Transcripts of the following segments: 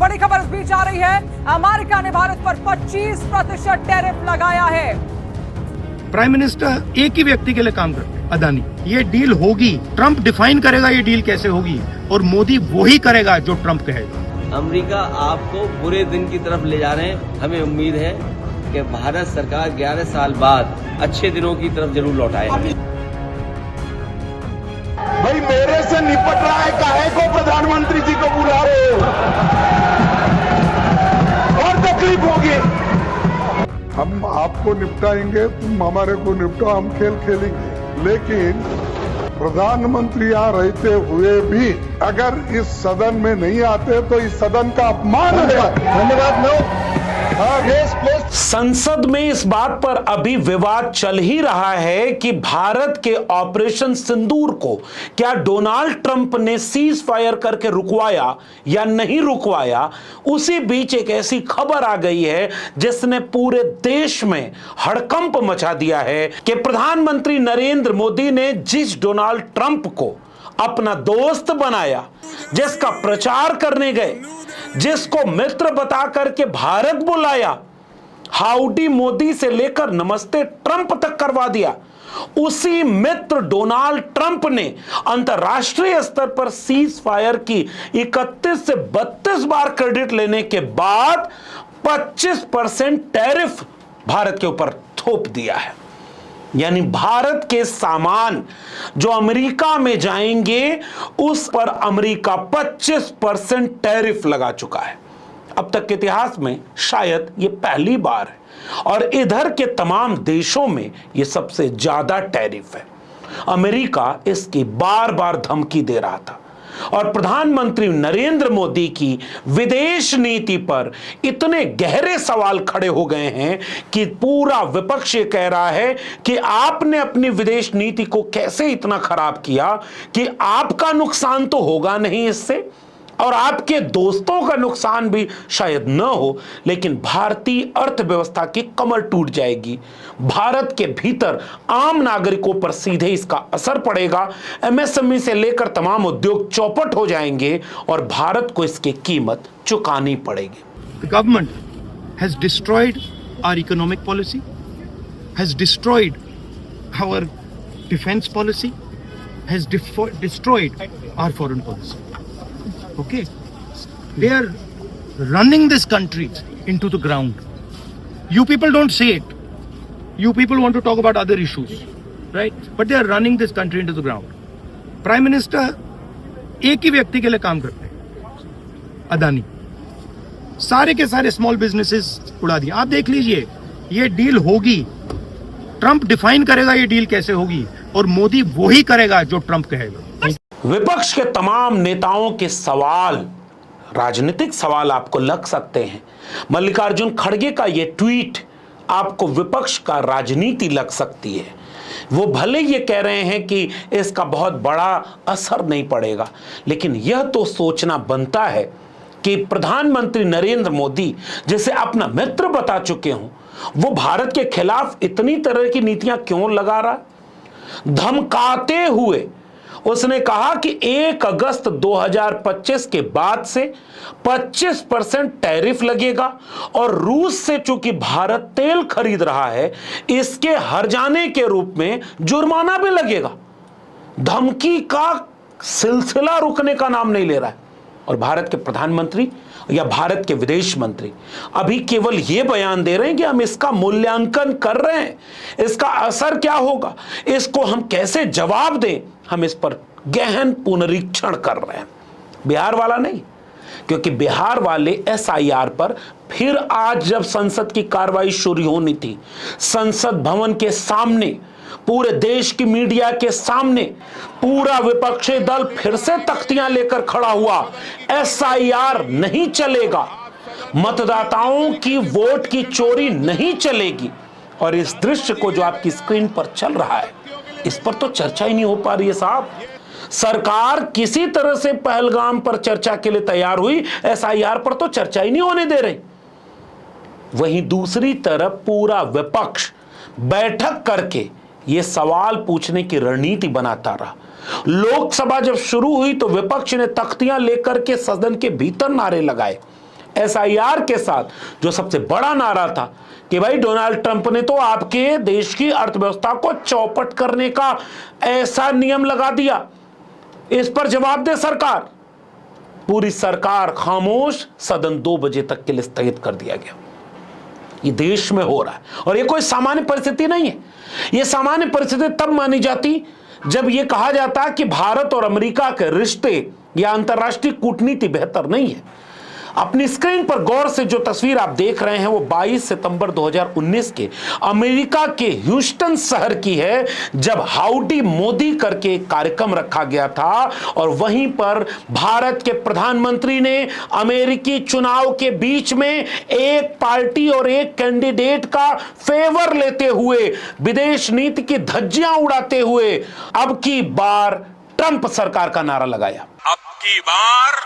बड़ी खबर इस बीच आ रही है, अमेरिका ने भारत पर 25% टैरिफ लगाया है। प्राइम मिनिस्टर एक ही व्यक्ति के लिए काम करते हैं, अदानी। ये डील होगी, ट्रंप डिफाइन करेगा ये डील कैसे होगी, और मोदी वही करेगा जो ट्रंप कहेगा। अमेरिका आपको बुरे दिन की तरफ ले जा रहे हैं। हमें उम्मीद है कि भारत सरकार 11 साल बाद अच्छे दिनों की तरफ जरूर लौट आए। भाई मेरे से निपट रहा है, काहे को प्रधानमंत्री जी को बुला रहे हो? और तकलीफ होगी। हम आपको निपटाएंगे, तुम हमारे को निपटाओ, हम खेल खेलेंगे। लेकिन प्रधानमंत्री यहाँ रहते हुए भी अगर इस सदन में नहीं आते तो इस सदन का अपमान है। धन्यवाद। संसद में इस बात पर अभी विवाद चल ही रहा है कि भारत के ऑपरेशन सिंदूर को क्या डोनाल्ड ट्रंप ने सीज फायर करके रुकवाया या नहीं रुकवाया। उसी बीच एक ऐसी खबर आ गई है जिसने पूरे देश में हड़कंप मचा दिया है कि प्रधानमंत्री नरेंद्र मोदी ने जिस डोनाल्ड ट्रंप को अपना दोस्त बनाया, जिसका प्रचार करने गए, जिसको मित्र बता करके भारत बुलाया, हाउडी मोदी से लेकर नमस्ते ट्रंप तक करवा दिया, उसी मित्र डोनाल्ड ट्रंप ने अंतर्राष्ट्रीय स्तर पर सीज फायर की 31 से 32 बार क्रेडिट लेने के बाद 25% टैरिफ भारत के ऊपर थोप दिया है। यानी भारत के सामान जो अमेरिका में जाएंगे उस पर अमेरिका 25% टैरिफ लगा चुका है। अब तक के इतिहास में शायद ये पहली बार है, और इधर के तमाम देशों में ये सबसे ज्यादा टैरिफ है। अमेरिका इसकी बार बार धमकी दे रहा था, और प्रधानमंत्री नरेंद्र मोदी की विदेश नीति पर इतने गहरे सवाल खड़े हो गए हैं कि पूरा विपक्ष ये कह रहा है कि आपने अपनी विदेश नीति को कैसे इतना खराब किया कि आपका नुकसान तो होगा नहीं इससे, और आपके दोस्तों का नुकसान भी शायद न हो, लेकिन भारतीय अर्थव्यवस्था की कमर टूट जाएगी। भारत के भीतर आम नागरिकों पर सीधे इसका असर पड़ेगा। एमएसएमई से लेकर तमाम उद्योग चौपट हो जाएंगे और भारत को इसकी कीमत चुकानी पड़ेगी। The government has destroyed our economic policy, has destroyed our defense policy, has destroyed our foreign policy. Okay, they are running this country into the ground. You people don't say it. You people want to talk about other issues, right? But they are running this country into the ground. Prime Minister एक ही व्यक्ति के लिए काम करते हैं, अदानी। सारे के सारे स्मॉल बिजनेसेस उड़ा दिए। आप देख लीजिए, ये डील होगी, ट्रंप डिफाइन करेगा ये डील कैसे होगी, और मोदी वही करेगा जो ट्रंप कहेगा। विपक्ष के तमाम नेताओं के सवाल राजनीतिक सवाल आपको लग सकते हैं। मल्लिकार्जुन खड़गे का यह ट्वीट आपको विपक्ष का राजनीति लग सकती है। वो भले ये कह रहे हैं कि इसका बहुत बड़ा असर नहीं पड़ेगा, लेकिन यह तो सोचना बनता है कि प्रधानमंत्री नरेंद्र मोदी जिसे अपना मित्र बता चुके हों, वो भारत के खिलाफ इतनी तरह की नीतियां क्यों लगा रहा। धमकाते हुए उसने कहा कि 1 अगस्त 2025 के बाद से 25% टैरिफ लगेगा, और रूस से चूंकि भारत तेल खरीद रहा है इसके हर्जाने के रूप में जुर्माना भी लगेगा। धमकी का सिलसिला रुकने का नाम नहीं ले रहा है। और भारत के प्रधानमंत्री या भारत के विदेश मंत्री अभी केवल यह बयान दे रहे हैं कि हम इसका मूल्यांकन कर रहे हैं, इसका असर क्या होगा, इसको हम कैसे जवाब दें, हम इस पर गहन पुनरीक्षण कर रहे हैं। बिहार वाला नहीं, क्योंकि बिहार वाले एसआईआर पर फिर आज जब संसद की कार्रवाई शुरू होनी थी, संसद भवन के सामने, पूरे देश की मीडिया के सामने पूरा विपक्षी दल फिर से तख्तियां लेकर खड़ा हुआ। एसआईआर नहीं चलेगा, मतदाताओं की वोट की चोरी नहीं चलेगी। और इस दृश्य को जो आपकी स्क्रीन पर चल रहा है, इस पर तो चर्चा ही नहीं हो पा रही है साहब। सरकार किसी तरह से पहलगाम पर चर्चा के लिए तैयार हुई, एसआईआर पर तो चर्चा ही नहीं होने दे रही। वहीं दूसरी तरफ पूरा विपक्ष बैठक करके ये सवाल पूछने की रणनीति बनाता रहा। लोकसभा जब शुरू हुई तो विपक्ष ने तख्तियां लेकर के सदन के भीतर नारे लगाए SIR के साथ जो सबसे बड़ा नारा था कि भाई डोनाल्ड ट्रंप ने तो आपके देश की अर्थव्यवस्था को चौपट करने का ऐसा नियम लगा दिया, इस पर जवाब दे सरकार। पूरी सरकार खामोश, सदन 2 बजे तक के लिए स्थगित कर दिया गया। ये देश में हो रहा है और ये कोई सामान्य परिस्थिति नहीं है। ये सामान्य परिस्थिति तब मानी जाती जब ये कहा जाता कि भारत और अमेरिका के रिश्ते या अंतर्राष्ट्रीय कूटनीति बेहतर नहीं है। अपनी स्क्रीन पर गौर से जो तस्वीर आप देख रहे हैं वो 22 सितंबर 2019 के अमेरिका के ह्यूस्टन शहर की है, जब हाउडी मोदी करके एक कार्यक्रम रखा गया था और वहीं पर भारत के प्रधानमंत्री ने अमेरिकी चुनाव के बीच में एक पार्टी और एक कैंडिडेट का फेवर लेते हुए, विदेश नीति की धज्जियां उड़ाते हुए अब की बार ट्रंप सरकार का नारा लगाया। अब की बार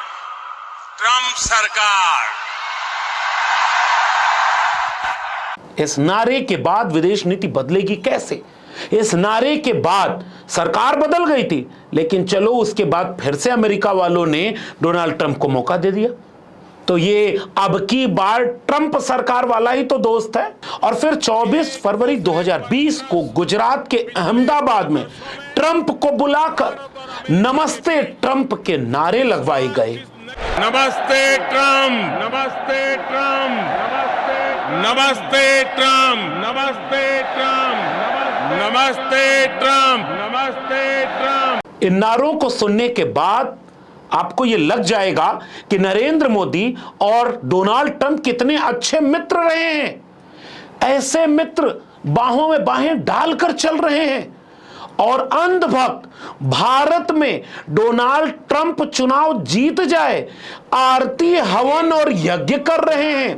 ट्रंप सरकार। इस नारे के बाद विदेश नीति बदलेगी कैसे? इस नारे के बाद सरकार बदल गई थी, लेकिन चलो उसके बाद फिर से अमेरिका वालों ने डोनाल्ड ट्रंप को मौका दे दिया। तो ये अब की बार ट्रंप सरकार वाला ही तो दोस्त है। और फिर 24 फरवरी 2020 को गुजरात के अहमदाबाद में ट्रंप को बुलाकर नमस्ते ट्रंप के नारे लगवाए गए। नमस्ते ट्रंप, नमस्ते ट्रंप, नमस्ते ट्रंप, नमस्ते ट्रंप, नमस्ते ट्रंप, नमस्ते ट्रंप। इन नारों को सुनने के बाद आपको यह लग जाएगा कि नरेंद्र मोदी और डोनाल्ड ट्रंप कितने अच्छे मित्र रहे हैं। ऐसे मित्र बाहों में बाहें डालकर चल रहे हैं और अंधभक्त भारत में डोनाल्ड ट्रंप चुनाव जीत जाए आरती हवन और यज्ञ कर रहे हैं।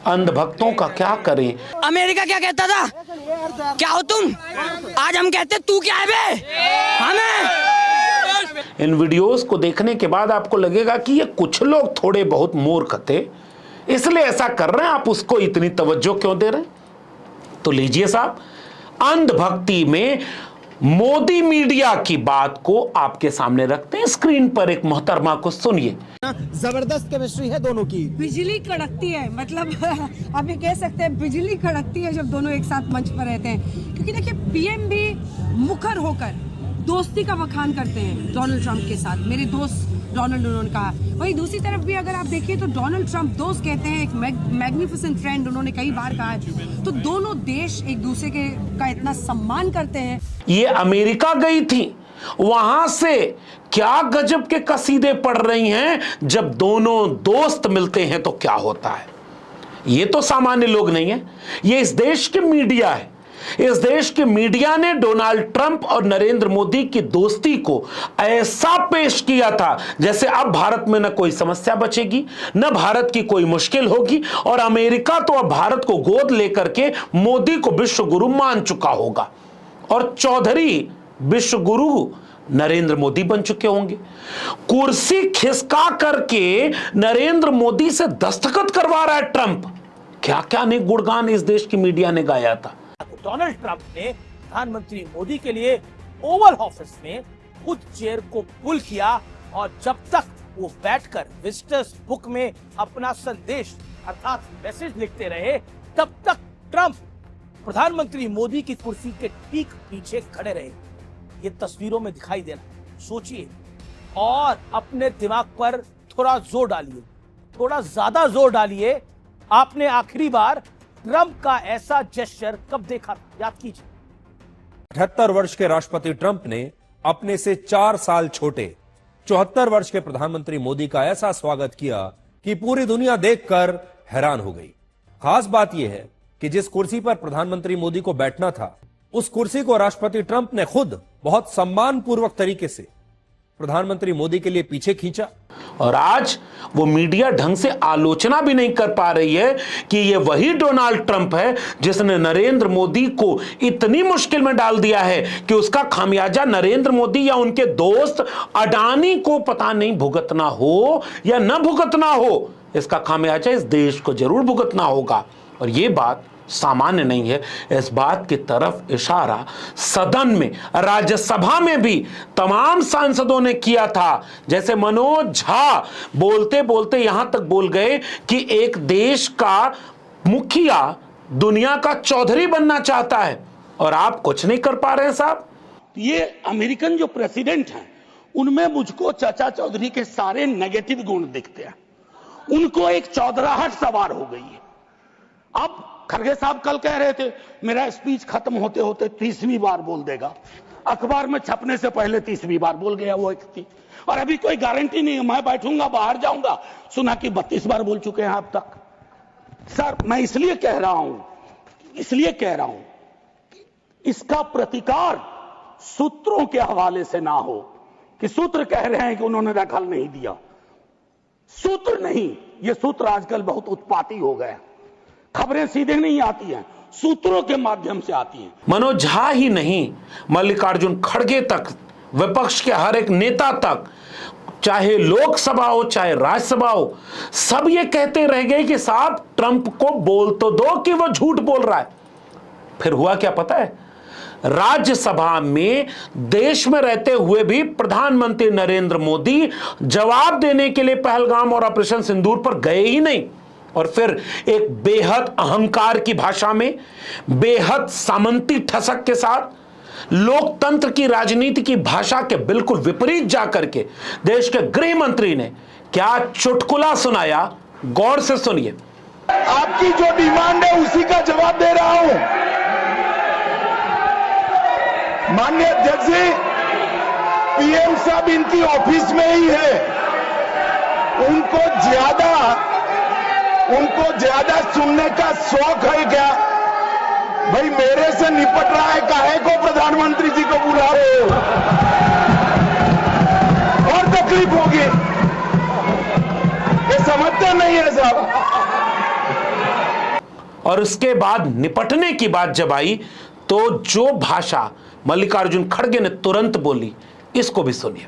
अंधभक्तों का क्या करें? अमेरिका क्या कहता था, क्या हो तुम? आज हम कहते तू क्या है बे? हमें इन वीडियोस को देखने के बाद आपको लगेगा कि ये कुछ लोग थोड़े बहुत मूर्ख थे इसलिए ऐसा कर रहे हैं, आप उसको इतनी तवज्जो क्यों दे रहे हैं? तो लीजिए साहब, अंधभक्ति में मोदी मीडिया की बात को आपके सामने रखते हैं। स्क्रीन पर एक मोहतरमा को सुनिए। जबरदस्त केमिस्ट्री है दोनों की। बिजली कड़कती है, मतलब आप ये कह सकते हैं बिजली कड़कती है जब दोनों एक साथ मंच पर रहते हैं। क्योंकि देखिए पीएम भी मुखर होकर दोस्ती का बखान करते हैं डोनाल्ड ट्रंप के साथ। मेरे दोस्त डोनाल्ड, उन्होंने कहा। वहीं दूसरी तरफ भी अगर आप देखिए तो डोनाल्ड ट्रंप दोस्त कहते हैं, एक मैग्निफिसेंट फ्रेंड उन्होंने कई बार कहा है। तो दोनों देश एक दूसरे के का इतना सम्मान करते हैं। ये अमेरिका गई थी, वहां से क्या गजब के कसीदे पढ़ रही हैं। जब दोनों दोस्त मिलते हैं तो क्या होता है। ये तो सामान्य लोग नहीं है, ये इस देश की मीडिया है। इस देश की मीडिया ने डोनाल्ड ट्रंप और नरेंद्र मोदी की दोस्ती को ऐसा पेश किया था जैसे अब भारत में न कोई समस्या बचेगी, न भारत की कोई मुश्किल होगी और अमेरिका तो अब भारत को गोद लेकर के मोदी को विश्व गुरु मान चुका होगा और चौधरी विश्व गुरु नरेंद्र मोदी बन चुके होंगे। कुर्सी खिसका करके नरेंद्र मोदी से दस्तखत करवा रहा है ट्रंप। क्या क्या ने गुणगान इस देश की मीडिया ने गाया था। डोनाल्ड ट्रंप ने प्रधानमंत्री मोदी के लिए ओवल ऑफिस में खुद चेयर को पुल किया और जब तक वो बैठकर विजिटर्स बुक में अपना संदेश अर्थात मैसेज लिखते रहे तब तक ट्रंप प्रधानमंत्री मोदी की कुर्सी के ठीक पीछे खड़े रहे। ये तस्वीरों में दिखाई दे रहा है, सोचिए और अपने दिमाग पर थोड़ा जोर डालिए, थोड़ा ज्यादा जोर डालिए। आपने आखिरी बार ट्रंप का ऐसा जेस्चर कब देखा था, याद कीजिए। 78 वर्ष के राष्ट्रपति ट्रंप ने अपने से 4 साल छोटे 74 वर्ष के प्रधानमंत्री मोदी का ऐसा स्वागत किया कि पूरी दुनिया देखकर हैरान हो गई। खास बात यह है कि जिस कुर्सी पर प्रधानमंत्री मोदी को बैठना था उस कुर्सी को राष्ट्रपति ट्रंप ने खुद बहुत सम्मानपूर्वक तरीके से प्रधानमंत्री मोदी के लिए पीछे खींचा। और आज वो मीडिया ढंग से आलोचना भी नहीं कर पा रही है कि ये वही डोनाल्ड ट्रंप है जिसने नरेंद्र मोदी को इतनी मुश्किल में डाल दिया है कि उसका खामियाजा नरेंद्र मोदी या उनके दोस्त अडानी को पता नहीं भुगतना हो या न भुगतना हो, इसका खामियाजा इस देश को जरूर भुगतना होगा। और ये बात सामान्य नहीं है। इस बात की तरफ इशारा सदन में, राज्यसभा में भी तमाम सांसदों ने किया था। जैसे मनोज झा बोलते बोलते यहां तक बोल गए कि एक देश का मुखिया दुनिया का चौधरी बनना चाहता है और आप कुछ नहीं कर पा रहे हैं साहब। ये अमेरिकन जो प्रेसिडेंट हैं उनमें मुझको चाचा चौधरी के सारे नेगेटिव गुण दिखते हैं। उनको एक चौधराहट सवार हो गई है। अब खड़गे साहब कल कह रहे थे मेरा स्पीच खत्म होते होते 30वीं बार बोल देगा, अखबार में छपने से पहले 30वीं बार बोल गया वो व्यक्ति, और अभी कोई गारंटी नहीं है, मैं बैठूंगा बाहर जाऊंगा, सुना कि 32 बार बोल चुके हैं अब तक। सर मैं इसलिए कह रहा हूं इसका प्रतिकार सूत्रों के हवाले से ना हो कि सूत्र कह रहे हैं कि उन्होंने दखल नहीं दिया। सूत्र नहीं, ये सूत्र आजकल बहुत उत्पाती हो गए, खबरें सीधे नहीं आती हैं, सूत्रों के माध्यम से आती हैं। मनोज झा ही नहीं, मल्लिकार्जुन खड़गे तक, विपक्ष के हर एक नेता तक, चाहे लोकसभा हो चाहे राज्यसभा हो, सब ये कहते रह गए कि साहब ट्रंप को बोल तो दो कि वो झूठ बोल रहा है। फिर हुआ क्या पता है? राज्यसभा में देश में रहते हुए भी प्रधानमंत्री नरेंद्र मोदी जवाब देने के लिए पहलगाम और ऑपरेशन सिंदूर पर गए ही नहीं, और फिर एक बेहद अहंकार की भाषा में, बेहद सामंती ठसक के साथ, लोकतंत्र की राजनीति की भाषा के बिल्कुल विपरीत जाकर के देश के गृह मंत्री ने क्या चुटकुला सुनाया, गौर से सुनिए। आपकी जो डिमांड है उसी का जवाब दे रहा हूं। माननीय अध्यक्ष जी, पीएम साहब इनकी ऑफिस में ही है, उनको ज्यादा सुनने का शौक है क्या? भाई मेरे से निपट रहा है, काहे को प्रधानमंत्री जी को बुला रहे हो? और तकलीफ होगी, ये समझते नहीं है साहब। और उसके बाद निपटने की बात जब आई तो जो भाषा मल्लिकार्जुन खड़गे ने तुरंत बोली, इसको भी सुनिए।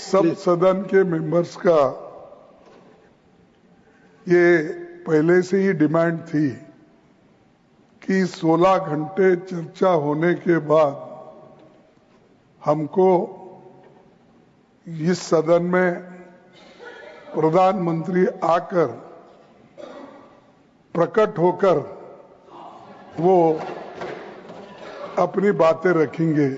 सब सदन के मेंबर्स का ये पहले से ही डिमांड थी कि 16 घंटे चर्चा होने के बाद हमको इस सदन में प्रधानमंत्री आकर प्रकट होकर वो अपनी बातें रखेंगे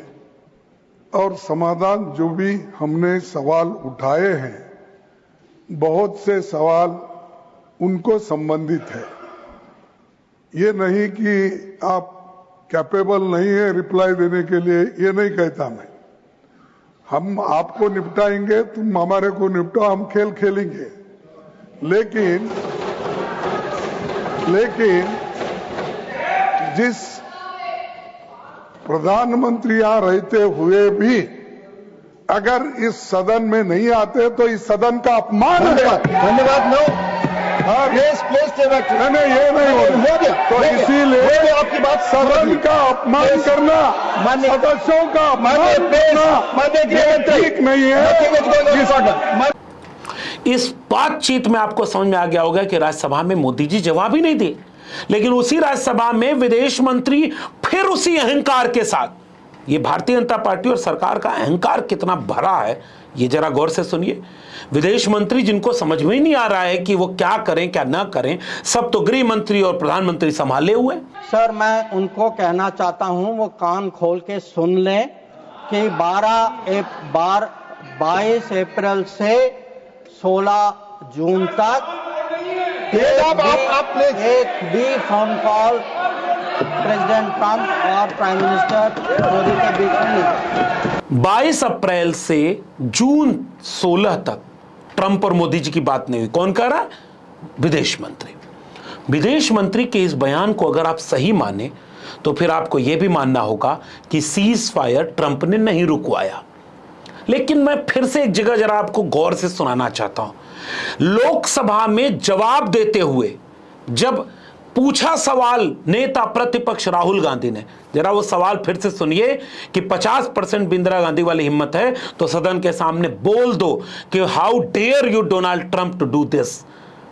और समाधान जो भी हमने सवाल उठाए हैं, बहुत से सवाल उनको संबंधित है। ये नहीं कि आप कैपेबल नहीं है रिप्लाई देने के लिए, ये नहीं कहता मैं। हम आपको निपटाएंगे, तुम हमारे को निपटाओ, हम खेल खेलेंगे। लेकिन जिस प्रधानमंत्री यहां रहते हुए भी अगर इस सदन में नहीं आते तो इस सदन का अपमान है। धन्यवाद। नो नहीं, ये नहीं हो गया। तो इसीलिए आपकी बात, सदन का अपमान करना, सदस्यों का अपमान करना ठीक नहीं है। इस बातचीत में आपको समझ में आ गया होगा कि राज्यसभा में मोदी जी जवाब ही नहीं दिए, लेकिन उसी राज्यसभा में विदेश मंत्री फिर उसी अहंकार के साथ, ये भारतीय जनता पार्टी और सरकार का अहंकार कितना भरा है ये जरा गौर से सुनिए। विदेश मंत्री जिनको समझ में ही नहीं आ रहा है कि वो क्या करें क्या ना करें, सब तो गृह मंत्री और प्रधानमंत्री संभाले हुए। सर मैं उनको कहना चाहता हूं वो कान खोल के सुन लें कि 22 अप्रैल से 16 जून तक एक भी फोन कॉल प्रेसिडेंट ट्रंप और प्राइम मिनिस्टर मोदी के बीच में नहीं। 22 अप्रैल से जून 16 तक ट्रंप और मोदी जी की बात नहीं हुई। कौन कह रहा है? विदेश मंत्री। विदेश मंत्री के इस बयान को अगर आप सही माने तो फिर आपको यह भी मानना होगा कि सीज फायर ट्रंप ने नहीं रुकवाया। लेकिन मैं फिर से एक जगह जरा आपको गौर से सुनाना चाहता हूं। लोकसभा में जवाब देते हुए जब पूछा सवाल नेता प्रतिपक्ष राहुल गांधी ने, जरा वो सवाल फिर से सुनिए कि 50% भी इंदिरा गांधी वाली हिम्मत है तो सदन के सामने बोल दो कि how dare you Donald Trump to do this,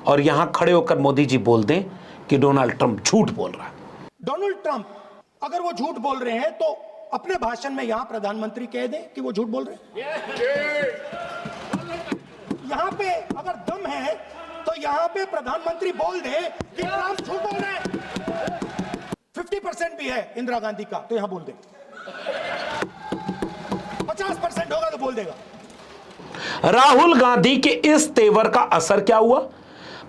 और यहां खड़े होकर मोदी जी बोल दें कि डोनाल्ड ट्रंप झूठ बोल रहा है। डोनाल्ड ट्रंप अगर वो झूठ बोल रहे हैं तो अपने भाषण में यहां प्रधानमंत्री कह दें कि वो झूठ बोल रहे हैं। यहां पे अगर दम है तो यहां पे प्रधानमंत्री बोल दे कि ट्रंप झूठ बोल रहे हैं। 50% भी है इंदिरा गांधी का तो यहां बोल दे, 50% होगा तो बोल देगा। राहुल गांधी के इस तेवर का असर क्या हुआ?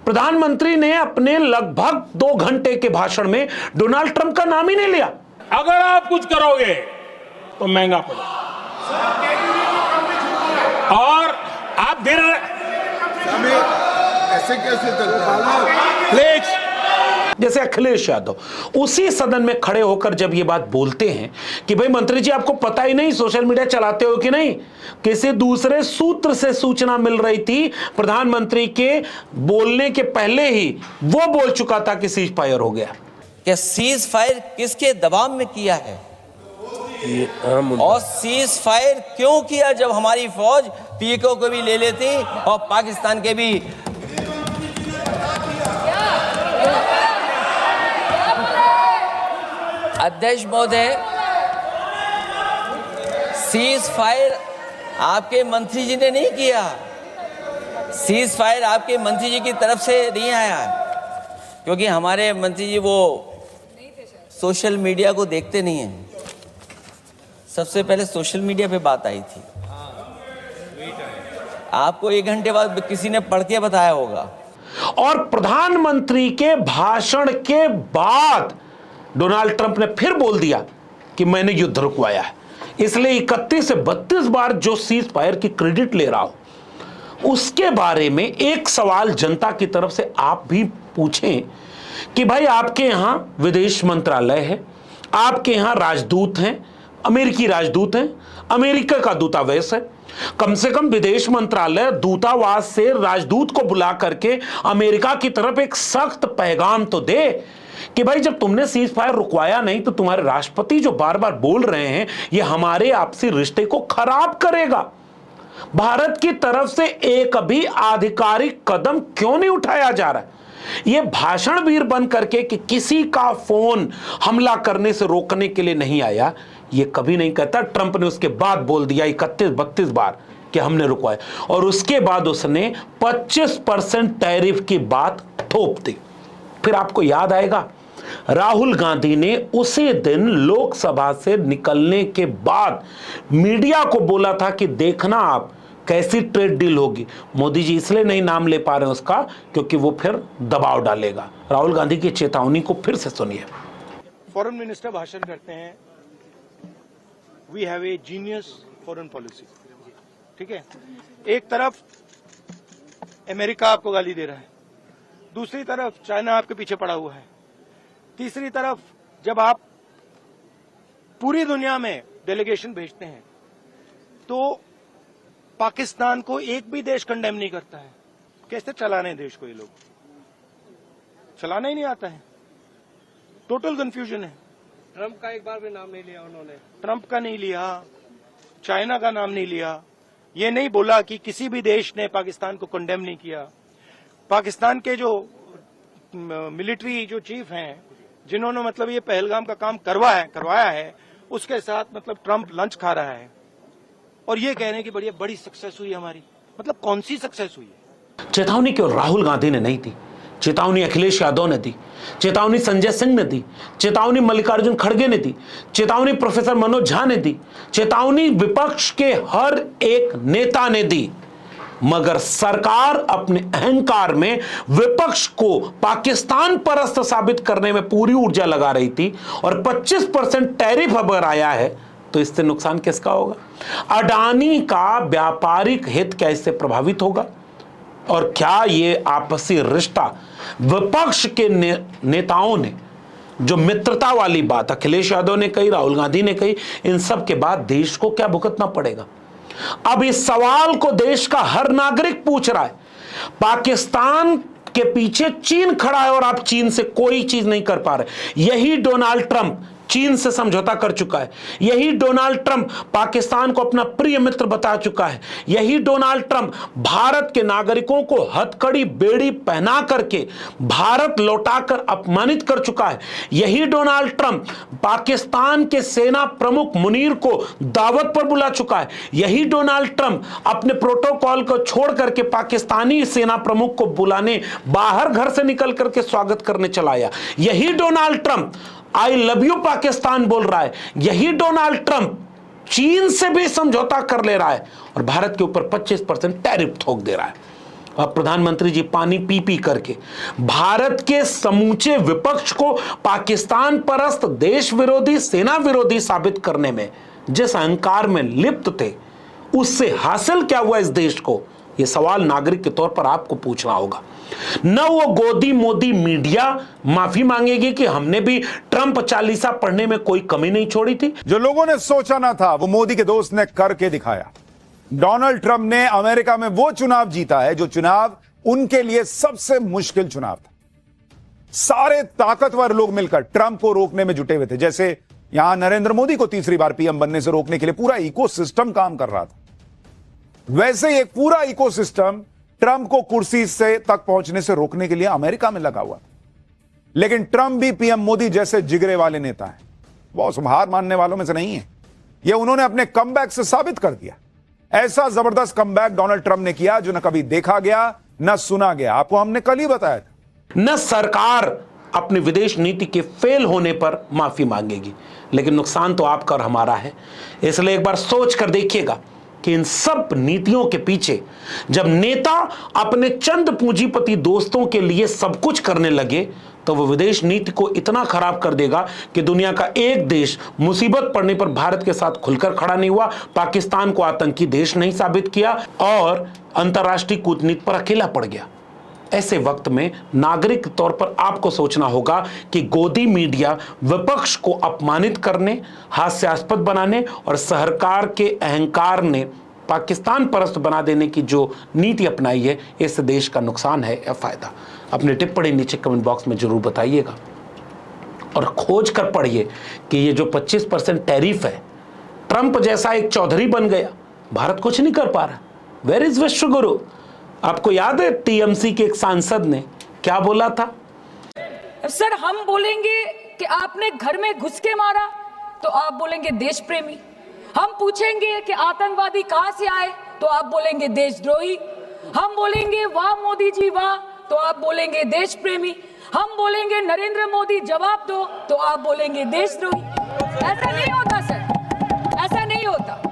प्रधानमंत्री ने अपने लगभग 2 घंटे के भाषण में डोनाल्ड ट्रंप का नाम ही नहीं लिया। अगर आप कुछ करोगे तो महंगा पड़ेगा। और आप देर ऐसे कैसे चलता है? प्लीज, जैसे अखिलेश यादव उसी सदन में खड़े होकर जब ये बात बोलते हैं कि भाई मंत्री जी आपको पता ही नहीं सोशल मीडिया चलाते हो कि नहीं, किसी दूसरे सूत्र से सूचना मिल रही थी, प्रधानमंत्री के बोलने के पहले ही वो बोल चुका था कि सीज फायर हो गया। क्या सीज फायर किसके दबाव में किया है? और सीज फायर क्यों किया जब हमारी फौज पीओके को भी ले लेती और पाकिस्तान के भी अध्यक्ष महोदय, सीज फायर आपके मंत्री जी ने नहीं किया। सीज फायर आपके मंत्री जी की तरफ से नहीं आया, क्योंकि हमारे मंत्री जी वो सोशल मीडिया को देखते नहीं हैं। सबसे पहले सोशल मीडिया पे बात आई थी, आपको 1 घंटे बाद किसी ने पढ़ के बताया होगा। और प्रधानमंत्री के भाषण के बाद डोनाल्ड ट्रंप ने फिर बोल दिया कि मैंने युद्ध रुकवाया है। इसलिए 31 से 32 बार जो सीज फायर की क्रेडिट ले रहा हो, उसके बारे में एक सवाल जनता की तरफ से आप भी पूछें कि भाई आपके यहां विदेश मंत्रालय है, आपके यहां राजदूत हैं, अमेरिकी राजदूत हैं, अमेरिका का दूतावास है, कम से कम विदेश मंत्रालय दूतावास से राजदूत को बुला करके अमेरिका की तरफ एक सख्त पैगाम तो दे कि भाई जब तुमने सीज फायर रुकवाया नहीं तो तुम्हारे राष्ट्रपति जो बार बार बोल रहे हैं ये हमारे आपसी रिश्ते को खराब करेगा। भारत की तरफ से एक भी आधिकारिक कदम क्यों नहीं उठाया जा रहा है? ये भाषण वीर बन करके कि किसी का फोन हमला करने से रोकने के लिए नहीं आया, ये कभी नहीं कहता। ट्रंप ने उसके बाद बोल दिया 31-32 बार कि हमने रुकवाया, और उसके बाद उसने 25% टैरिफ की बात थोप दी। फिर आपको याद आएगा राहुल गांधी ने उसी दिन लोकसभा से निकलने के बाद मीडिया को बोला था कि देखना आप कैसी ट्रेड डील होगी। मोदी जी इसलिए नहीं नाम ले पा रहे हैं उसका क्योंकि वो फिर दबाव डालेगा। राहुल गांधी की चेतावनी को फिर से सुनिए। फॉरेन मिनिस्टर भाषण करते हैं, we have a genius foreign policy. ठीक है, एक तरफ अमेरिका आपको गाली दे रहा है, दूसरी तरफ चाइना आपके पीछे पड़ा हुआ है, तीसरी तरफ जब आप पूरी दुनिया में डेलीगेशन भेजते हैं तो पाकिस्तान को एक भी देश कंडेम नहीं करता है। कैसे चलाने देश को? ये लोग चलाना ही नहीं आता है, टोटल कंफ्यूजन है। ट्रंप का एक बार भी नाम नहीं लिया उन्होंने। ट्रंप का नहीं लिया, चाइना का नाम नहीं लिया, ये नहीं बोला कि किसी भी देश ने पाकिस्तान को कंडेम नहीं किया। पाकिस्तान के जो मिलिट्री जो चीफ हैं जिन्होंने मतलब ये पहलगाम का काम करवाया है उसके साथ मतलब ट्रंप लंच खा रहा है और ये कह रहे हैं कि बढ़िया बड़ी सक्सेस हुई हमारी। मतलब कौन सी सक्सेस हुई है? चेतावनी क्यों राहुल गांधी ने नहीं दी? चेतावनी अखिलेश यादव ने दी, चेतावनी संजय सिंह ने दी, चेतावनी मल्लिकार्जुन खड़गे ने दी, चेतावनी प्रोफेसर मनोज झा ने दी, चेतावनी विपक्ष के हर एक नेता ने दी, मगर सरकार अपने अहंकार में विपक्ष को पाकिस्तान परस्त साबित करने में पूरी ऊर्जा लगा रही थी। और 25% टैरिफ अगर आया है तो इससे नुकसान किसका होगा? अडानी का व्यापारिक हित क्या इससे प्रभावित होगा? और क्या ये आपसी रिश्ता विपक्ष के नेताओं ने जो मित्रता वाली बात अखिलेश यादव ने कही, राहुल गांधी ने कही, इन सब के बाद देश को क्या भुगतना पड़ेगा? अब इस सवाल को देश का हर नागरिक पूछ रहा है। पाकिस्तान के पीछे चीन खड़ा है और आप चीन से कोई चीज नहीं कर पा रहे। यही डोनाल्ड ट्रंप चीन से समझौता कर चुका है। यही डोनाल्ड ट्रंप पाकिस्तान को अपना प्रिय मित्र बता चुका है। यही डोनाल्ड ट्रंप भारत के नागरिकों को हथकड़ी बेड़ी पहना करके भारत लौटाकर अपमानित कर चुका है। यही डोनाल्ड ट्रंप पाकिस्तान के सेना प्रमुख मुनीर को दावत पर बुला चुका है। यही डोनाल्ड ट्रंप अपने प्रोटोकॉल को छोड़ करके पाकिस्तानी सेना प्रमुख को बुलाने बाहर घर से निकल करके स्वागत करने चला आया। यही Donald Trump I love you Pakistan बोल रहा है। यही डोनाल्ड ट्रंप चीन से भी समझौता कर ले रहा है और भारत के ऊपर 25% टैरिफ थोक दे रहा है। अब प्रधानमंत्री जी पानी पी पी करके भारत के समूचे विपक्ष को पाकिस्तान परस्त, देश विरोधी, सेना विरोधी साबित करने में जिस अहंकार में लिप्त थे, उससे हासिल क्या हुआ इस देश को, यह सवाल नागरिक के तौर पर आपको पूछना होगा। न वो गोदी मोदी मीडिया माफी मांगेगी कि हमने भी ट्रंप चालीसा पढ़ने में कोई कमी नहीं छोड़ी थी। जो लोगों ने सोचा ना था वो मोदी के दोस्त ने करके दिखाया। डोनाल्ड ट्रंप ने अमेरिका में वो चुनाव जीता है जो चुनाव उनके लिए सबसे मुश्किल चुनाव था। सारे ताकतवर लोग मिलकर ट्रंप को रोकने में जुटे हुए थे। जैसे यहां नरेंद्र मोदी को तीसरी बार पीएम बनने से रोकने के लिए पूरा इकोसिस्टम काम कर रहा था, वैसे ही एक पूरा इकोसिस्टम ट्रंप को कुर्सी से तक पहुंचने से रोकने के लिए अमेरिका में लगा हुआ था। लेकिन ट्रंप भी पीएम मोदी जैसे जिगरे वाले नेता हैं, वो हार मानने वालों में से नहीं है। यह उन्होंने अपने कमबैक से साबित कर दिया। ऐसा जबरदस्त कमबैक डोनाल्ड ट्रंप ने किया जो न कभी देखा गया न सुना गया। आपको हमने कल ही बताया था। न सरकार अपनी विदेश नीति के फेल होने पर माफी मांगेगी, लेकिन नुकसान तो आपका और हमारा है। इसलिए एक बार सोच कर देखिएगा कि इन सब नीतियों के पीछे जब नेता अपने चंद पूंजीपति दोस्तों के लिए सब कुछ करने लगे तो वो विदेश नीति को इतना खराब कर देगा कि दुनिया का एक देश मुसीबत पड़ने पर भारत के साथ खुलकर खड़ा नहीं हुआ, पाकिस्तान को आतंकी देश नहीं साबित किया और अंतर्राष्ट्रीय कूटनीति पर अकेला पड़ गया। ऐसे वक्त में नागरिक के तौर पर आपको सोचना होगा कि गोदी मीडिया विपक्ष को अपमानित करने, हास्यास्पद बनाने और सरकार के अहंकार ने पाकिस्तान परस्त बना देने की जो नीति अपनाई है, इससे देश का नुकसान है या फायदा। अपनी टिप्पणी नीचे कमेंट बॉक्स में जरूर बताइएगा और खोज कर पढ़िए कि ये जो 25% टैरिफ है, ट्रंप जैसा एक चौधरी बन गया, भारत कुछ नहीं कर पा रहा। Where is Vishwaguru? आपको याद है टीएमसी के एक सांसद ने क्या बोला था? सर, हम बोलेंगे कि आपने घर में घुस के मारा तो आप बोलेंगे देश प्रेमी। हम पूछेंगे कि आतंकवादी कहां से आए तो आप बोलेंगे देशद्रोही। हम बोलेंगे वाह मोदी जी वाह तो आप बोलेंगे देश प्रेमी। हम बोलेंगे नरेंद्र मोदी जवाब दो तो आप बोलेंगे देशद्रोही। ऐसा नहीं होता सर, ऐसा नहीं होता।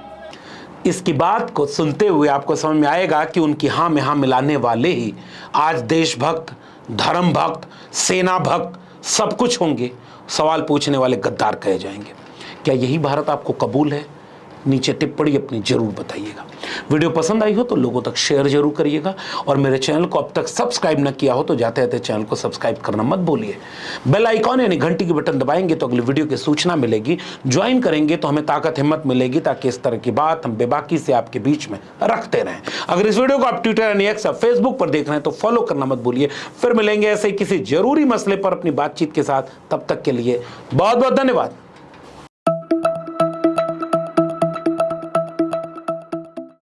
इसकी बात को सुनते हुए आपको समझ में आएगा कि उनकी हाँ में हाँ मिलाने वाले ही आज देशभक्त, धर्म भक्त, सेना भक्त सब कुछ होंगे। सवाल पूछने वाले गद्दार कहे जाएंगे। क्या यही भारत आपको कबूल है? नीचे टिप्पणी अपनी जरूर बताइएगा। वीडियो पसंद आई हो तो लोगों तक शेयर जरूर करिएगा और मेरे चैनल को अब तक सब्सक्राइब न किया हो तो जाते जाते चैनल को सब्सक्राइब करना मत भूलिए। बेल आइकॉन यानी घंटी की बटन दबाएंगे तो अगली वीडियो की सूचना मिलेगी। ज्वाइन करेंगे तो हमें ताकत हिम्मत मिलेगी ताकि इस तरह की बात हम बेबाकी से आपके बीच में रखते रहें। अगर इस वीडियो को आप ट्विटर यानी एक्स या फेसबुक पर देख रहे हैं तो फॉलो करना मत भूलिए। फिर मिलेंगे ऐसे ही किसी जरूरी मसले पर अपनी बातचीत के साथ। तब तक के लिए बहुत बहुत धन्यवाद।